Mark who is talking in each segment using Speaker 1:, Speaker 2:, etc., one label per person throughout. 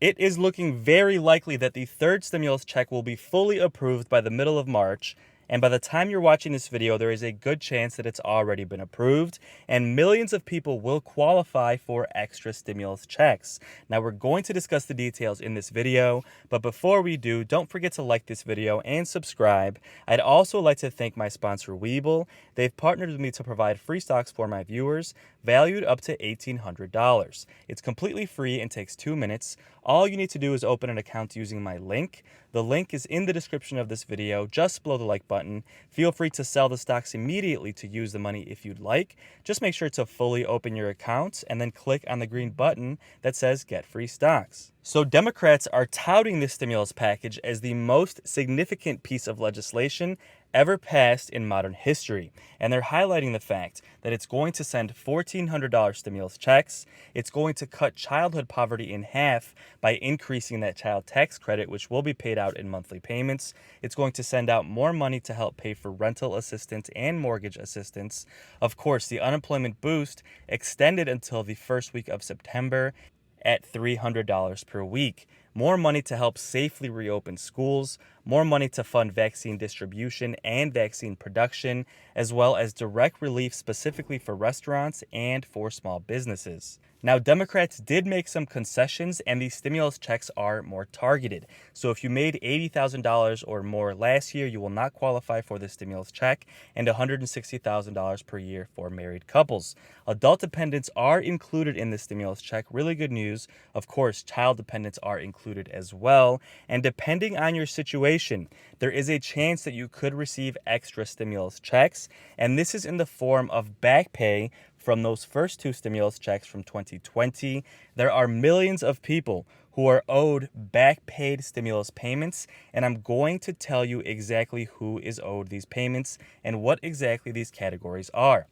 Speaker 1: It is looking very likely that the third stimulus check will be fully approved by the middle of March, and by the time you're watching this video, there is a good chance that it's already been approved, and millions of people will qualify for extra stimulus checks. Now, we're going to discuss the details in this video, but before we do, don't forget to like this video and subscribe. I'd also like to thank my sponsor, Webull. They've partnered with me to provide free stocks for my viewers, valued up to $1,800. It's completely free and takes 2 minutes. All you need to do is open an account using my link. The link is in the description of this video, just below the like button. Feel free to sell the stocks immediately to use the money if you'd like. Just make sure to fully open your account and then click on the green button that says Get Free Stocks. So Democrats are touting this stimulus package as the most significant piece of legislation ever passed in modern history. And they're highlighting the fact that it's going to send $1,400 stimulus checks. It's going to cut childhood poverty in half by increasing that child tax credit, which will be paid out in monthly payments. It's going to send out more money to help pay for rental assistance and mortgage assistance. Of course, the unemployment boost extended until the first week of September at $300 per week. More money to help safely reopen schools, more money to fund vaccine distribution and vaccine production, as well as direct relief specifically for restaurants and for small businesses. Now, Democrats did make some concessions, and these stimulus checks are more targeted. So if you made $80,000 or more last year, you will not qualify for the stimulus check, and $160,000 per year for married couples. Adult dependents are included in the stimulus check. Really good news. Of course, child dependents are included as well. And depending on your situation, there is a chance that you could receive extra stimulus checks, and this is in the form of back pay from those first two stimulus checks from 2020. There are millions of people who are owed back paid stimulus payments, and I'm going to tell you exactly who is owed these payments and what exactly these categories are.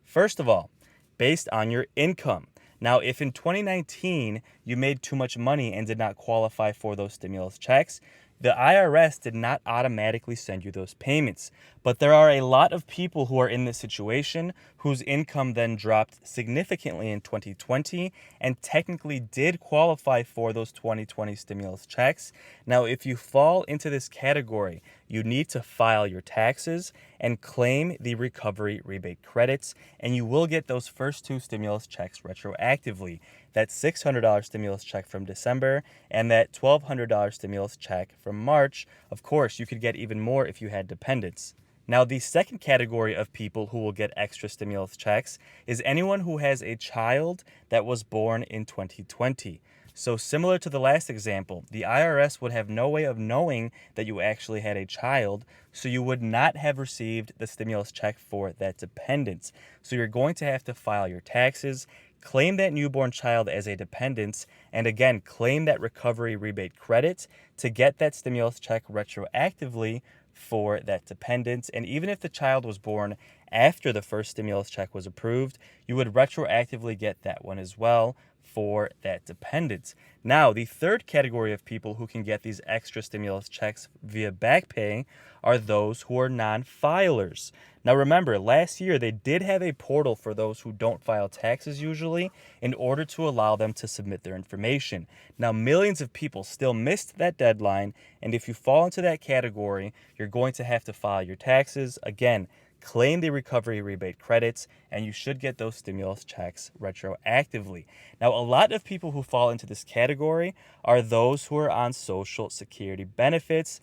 Speaker 1: First of all, based on your income. Now, if in 2019 you made too much money and did not qualify for those stimulus checks, the IRS did not automatically send you those payments. But there are a lot of people who are in this situation whose income then dropped significantly in 2020 and technically did qualify for those 2020 stimulus checks. Now, if you fall into this category, you need to file your taxes and claim the recovery rebate credits, and you will get those first two stimulus checks retroactively. That $600 stimulus check from December and that $1,200 stimulus check from March. Of course, you could get even more if you had dependents. Now, the second category of people who will get extra stimulus checks is anyone who has a child that was born in 2020. So similar to the last example, the IRS would have no way of knowing that you actually had a child, so you would not have received the stimulus check for that dependent. So you're going to have to file your taxes, claim that newborn child as a dependent, and again, claim that recovery rebate credit to get that stimulus check retroactively for that dependent. And even if the child was born after the first stimulus check was approved, you would retroactively get that one as well for that dependent. Now, the third category of people who can get these extra stimulus checks via back pay are those who are non-filers. Now, remember, last year they did have a portal for those who don't file taxes usually in order to allow them to submit their information. Now, millions of people still missed that deadline, and if you fall into that category, you're going to have to file your taxes. Again, claim the recovery rebate credits, and you should get those stimulus checks retroactively. Now, a lot of people who fall into this category are those who are on Social Security benefits,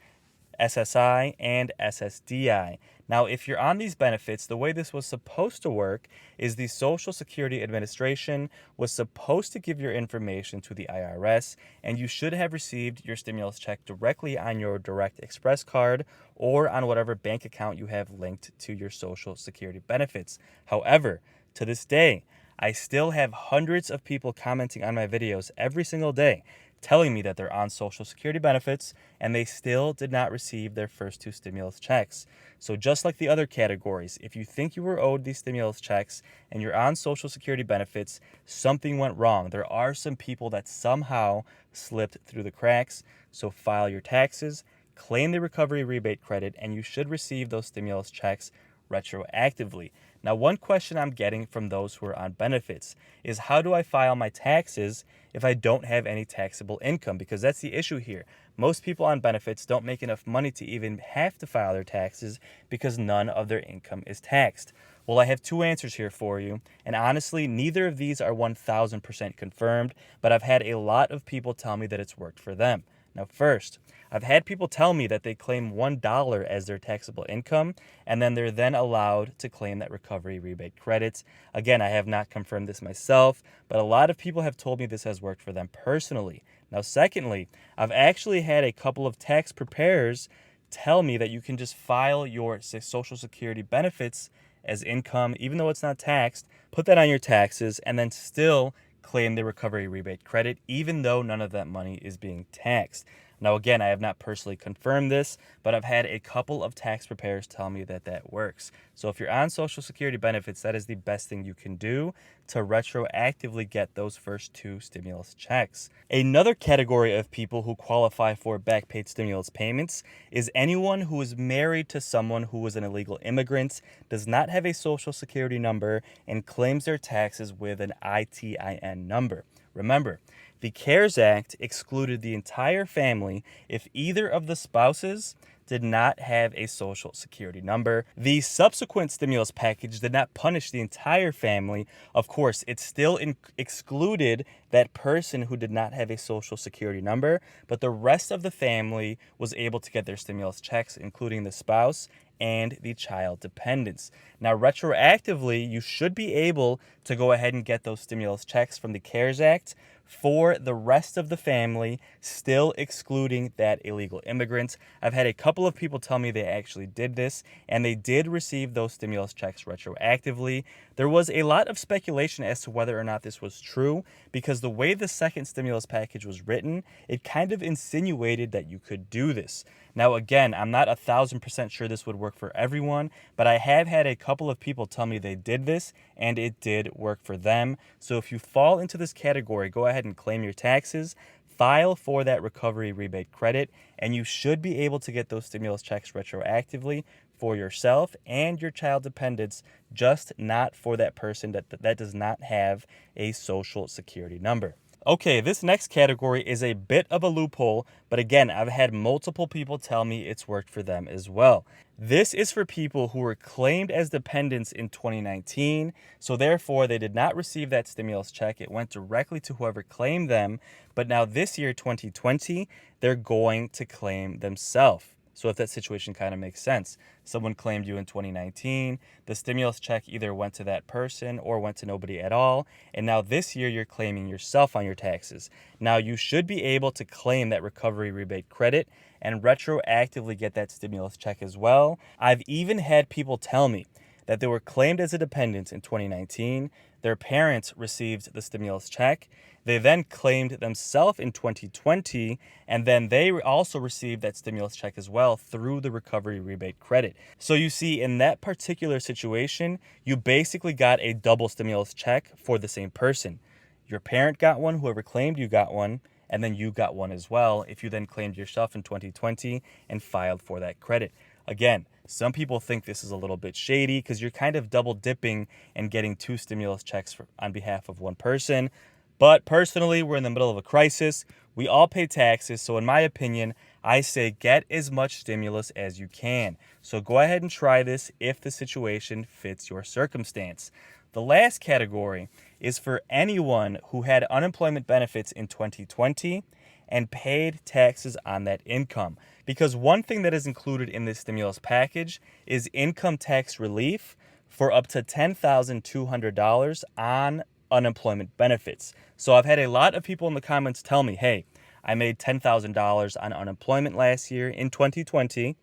Speaker 1: SSI, and SSDI. Now, if you're on these benefits, the way this was supposed to work is the Social Security Administration was supposed to give your information to the IRS, and you should have received your stimulus check directly on your Direct Express card or on whatever bank account you have linked to your Social Security benefits. However, to this day, I still have hundreds of people commenting on my videos every single day telling me that they're on Social Security benefits and they still did not receive their first two stimulus checks. So just like the other categories, if you think you were owed these stimulus checks and you're on Social Security benefits, something went wrong. There are some people that somehow slipped through the cracks. So file your taxes, claim the recovery rebate credit, and you should receive those stimulus checks retroactively. Now, one question I'm getting from those who are on benefits is, how do I file my taxes if I don't have any taxable income? Because that's the issue here. Most people on benefits don't make enough money to even have to file their taxes because none of their income is taxed. Well, I have two answers here for you, and honestly, neither of these are 1000% confirmed, but I've had a lot of people tell me that it's worked for them. Now, first, I've had people tell me that they claim $1 as their taxable income, and then they're then allowed to claim that recovery rebate credits. Again, I have not confirmed this myself, but a lot of people have told me this has worked for them personally. Now, secondly, I've actually had a couple of tax preparers tell me that you can just file your Social Security benefits as income, even though it's not taxed, put that on your taxes, and then still claim the recovery rebate credit, even though none of that money is being taxed. Now, again, I have not personally confirmed this, but I've had a couple of tax preparers tell me that that works. So if you're on Social Security benefits, that is the best thing you can do to retroactively get those first two stimulus checks. Another category of people who qualify for back paid stimulus payments is anyone who is married to someone who is an illegal immigrant, does not have a Social Security number, and claims their taxes with an ITIN number. Remember, the CARES Act excluded the entire family if either of the spouses did not have a Social Security number. The subsequent stimulus package did not punish the entire family. Of course, it still excluded that person who did not have a Social Security number, but the rest of the family was able to get their stimulus checks, including the spouse and the child dependents. Now, retroactively, you should be able to go ahead and get those stimulus checks from the CARES Act for the rest of the family, still excluding that illegal immigrants. I've had a couple of people tell me they actually did this, and they did receive those stimulus checks retroactively. There was a lot of speculation as to whether or not this was true, because the way the second stimulus package was written, it kind of insinuated that you could do this. Now, again, I'm not 1000% sure this would work for everyone, but I have had a couple of people tell me they did this, and it did work for them. So if you fall into this category, go ahead and claim your taxes, file for that recovery rebate credit, and you should be able to get those stimulus checks retroactively for yourself and your child dependents, just not for that person that does not have a Social Security number. Okay, this next category is a bit of a loophole, but again, I've had multiple people tell me it's worked for them as well. This is for people who were claimed as dependents in 2019, so therefore they did not receive that stimulus check. It went directly to whoever claimed them, but now this year, 2020, they're going to claim themselves. So if that situation kind of makes sense, someone claimed you in 2019, the stimulus check either went to that person or went to nobody at all, and now this year you're claiming yourself on your taxes. Now you should be able to claim that recovery rebate credit and retroactively get that stimulus check as well. I've even had people tell me that they were claimed as a dependent in 2019, their parents received the stimulus check, they then claimed themselves in 2020, and then they also received that stimulus check as well through the recovery rebate credit. So you see, in that particular situation, you basically got a double stimulus check for the same person. Your parent got one, whoever claimed you got one, and then you got one as well if you then claimed yourself in 2020 and filed for that credit. Again, some people think this is a little bit shady because you're kind of double dipping and getting two stimulus checks on behalf of one person. But personally, we're in the middle of a crisis. We all pay taxes. So in my opinion, I say get as much stimulus as you can. So go ahead and try this if the situation fits your circumstance. The last category is for anyone who had unemployment benefits in 2020 and paid taxes on that income. Because one thing that is included in this stimulus package is income tax relief for up to $10,200 on unemployment benefits. So I've had a lot of people in the comments tell me, hey, I made $10,000 on unemployment last year in 2020.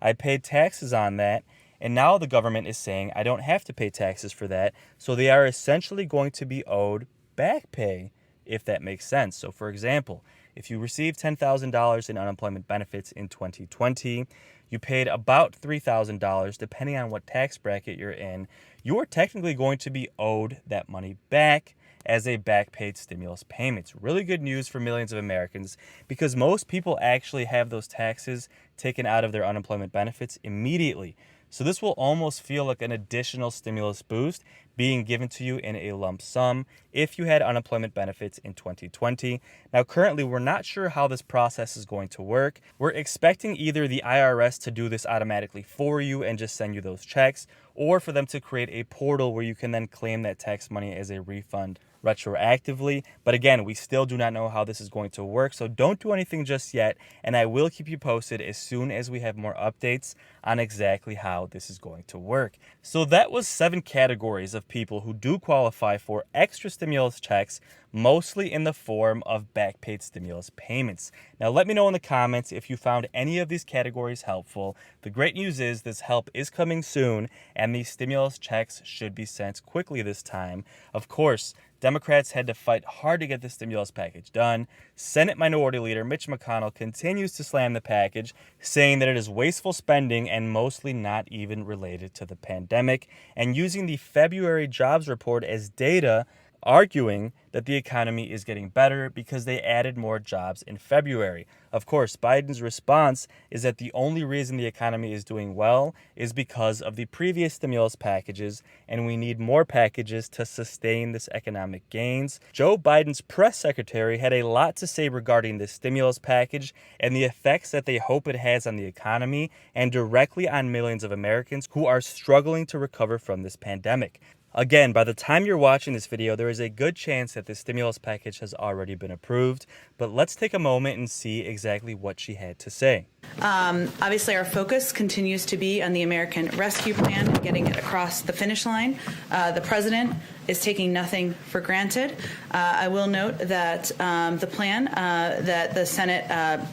Speaker 1: I paid taxes on that. And now the government is saying I don't have to pay taxes for that. So they are essentially going to be owed back pay, if that makes sense. So for example, if you received $10,000 in unemployment benefits in 2020, you paid about $3,000, depending on what tax bracket you're in, you're technically going to be owed that money back as a back paid stimulus payment. It's really good news for millions of Americans because most people actually have those taxes taken out of their unemployment benefits immediately. So this will almost feel like an additional stimulus boost being given to you in a lump sum if you had unemployment benefits in 2020. Now, currently, we're not sure how this process is going to work. We're expecting either the IRS to do this automatically for you and just send you those checks, or for them to create a portal where you can then claim that tax money as a refund retroactively. But again, we still do not know how this is going to work, so don't do anything just yet, and I will keep you posted as soon as we have more updates on exactly how this is going to work. So that was 7 categories of people who do qualify for extra stimulus checks, mostly in the form of back paid stimulus payments. Now let me know in the comments if you found any of these categories helpful. The great news is this help is coming soon, and these stimulus checks should be sent quickly this time. Of course, Democrats had to fight hard to get the stimulus package done. Senate Minority Leader Mitch McConnell continues to slam the package, saying that it is wasteful spending and mostly not even related to the pandemic, and using the February jobs report as data, arguing that the economy is getting better because they added more jobs in February. Of course, Biden's response is that the only reason the economy is doing well is because of the previous stimulus packages, and we need more packages to sustain this economic gains. Joe Biden's press secretary had a lot to say regarding this stimulus package and the effects that they hope it has on the economy and directly on millions of Americans who are struggling to recover from this pandemic. Again, by the time you're watching this video, there is a good chance that this stimulus package has already been approved, but let's take a moment and see exactly what she had to say.
Speaker 2: Obviously, our focus continues to be on the American Rescue Plan and getting it across the finish line. The president is taking nothing for granted. I will note that the plan that the Senate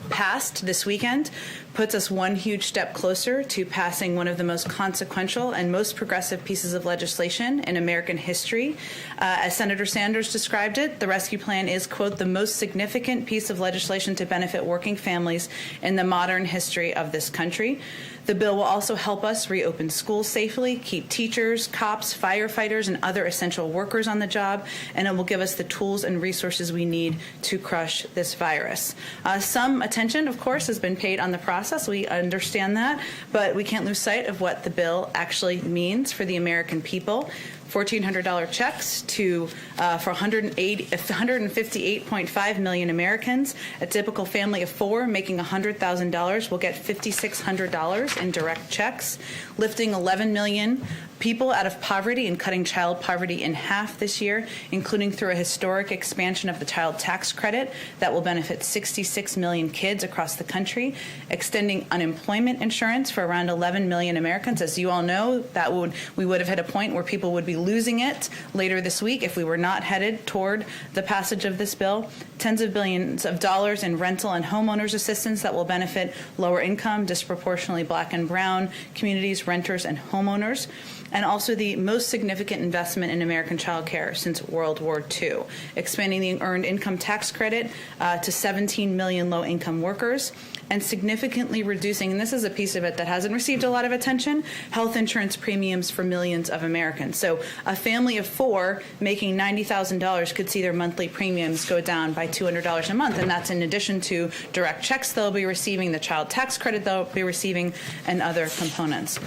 Speaker 2: passed this weekend puts us one huge step closer to passing one of the most consequential and most progressive pieces of legislation in American history. As Senator Sanders described it, the rescue plan is, quote, the most significant piece of legislation to benefit working families in the modern history of this country. The bill will also help us reopen schools safely, keep teachers, cops, firefighters, and other essential workers on the job, and it will give us the tools and resources we need to crush this virus. Some attention, of course, has been paid on the process. We understand that, but we can't lose sight of what the bill actually means for the American people. $1,400 checks for 158.5 million Americans. A typical family of 4 making $100,000 will get $5,600 in direct checks, lifting 11 million people out of poverty and cutting child poverty in half this year, including through a historic expansion of the child tax credit that will benefit 66 million kids across the country, extending unemployment insurance for around 11 million Americans. As you all know, we would have hit a point where people would be losing it later this week if we were not headed toward the passage of this bill. Tens of billions of dollars in rental and homeowners assistance that will benefit lower income, disproportionately black and brown communities, renters, and homeowners. And also the most significant investment in American child care since World War II, expanding the earned income tax credit to 17 million low-income workers, and significantly reducing, and this is a piece of it that hasn't received a lot of attention, health insurance premiums for millions of Americans. So a family of 4 making $90,000 could see their monthly premiums go down by $200 a month, and that's in addition to direct checks they'll be receiving, the child tax credit they'll be receiving, and other components.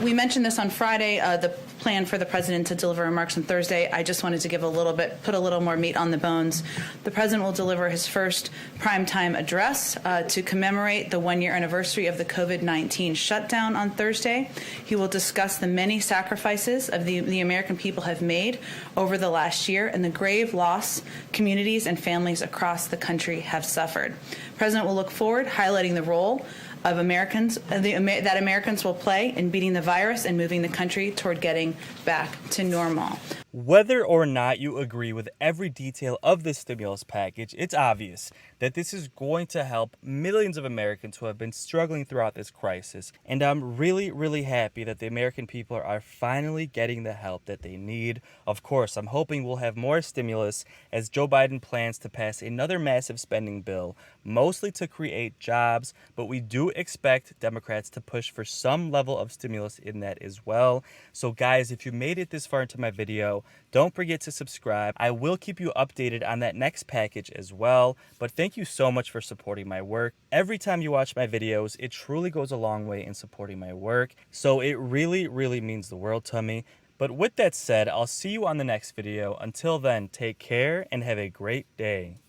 Speaker 2: We mentioned this on Friday, the plan for the president to deliver remarks on Thursday. I just wanted to give put a little more meat on the bones. The president will deliver his first primetime address to commemorate the 1-year anniversary of the COVID-19 shutdown on Thursday. He will discuss the many sacrifices of the American people have made over the last year and the grave loss communities and families across the country have suffered. The president will look forward, highlighting the role of Americans that Americans will play in beating the virus and moving the country toward getting back to normal.
Speaker 1: Whether or not you agree with every detail of this stimulus package, it's obvious that this is going to help millions of Americans who have been struggling throughout this crisis. And I'm really, really happy that the American people are finally getting the help that they need. Of course, I'm hoping we'll have more stimulus as Joe Biden plans to pass another massive spending bill, mostly to create jobs, but we do expect Democrats to push for some level of stimulus in that as well. So guys, if you made it this far into my video, video. Don't forget to subscribe. I will keep you updated on that next package as well. But thank you so much for supporting my work. Every time you watch my videos, it truly goes a long way in supporting my work. So it really, really means the world to me. But with that said, I'll see you on the next video. Until then, take care and have a great day.